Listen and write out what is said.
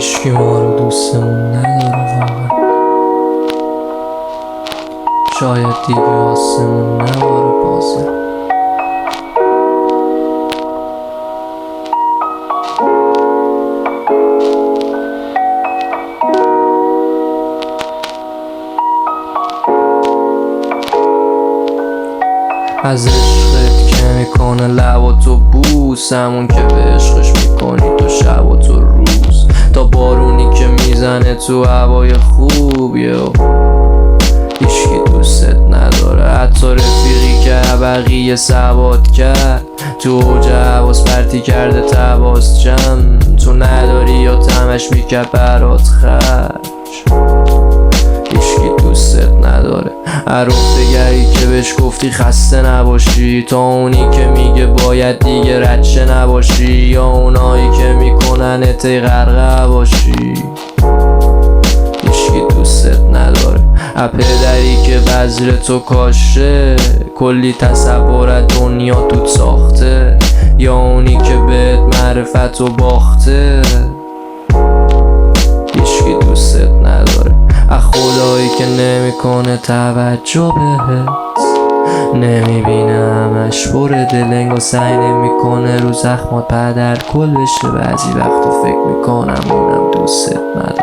هیچکی ما رو دوستمون نداره واقعا. شاید دیگه آسمون نباره بازه. از عشقت که میکنه لباتو بوس، همون که به عشقش میکنی تو شب و تو روز، تا بارونی که میزنه تو هوای خوبیه و هیچکی دوستت نداره. حتی رفیقی که بقیه ثبات کرد تو اوج حواس پرتی کرده تباس جمع، تو نداری یا تمش میکرد برات خرج. هیچکی دوستت نداره. هر افتگری که بهش گفتی خسته نباشی، تا اونی که میگه باید دیگه ردشه نباشی، یا اونایی که میکنن تی غرقه باشی. هیچکی دوستت نداره. پدری که بذر تو کاشه، کلی تصور دنیا توت ساخته، یا اونی که بهت معرفت و باخته. هیچکی دوستت نداره. خدایی که نمیکنه توجه بهت، نمیبینه همش بره دل، انگار سعی نمیکنه رو زخمات پدر کل بشه. بعضی وقتا فکر میکنم اونم دوستت نداره.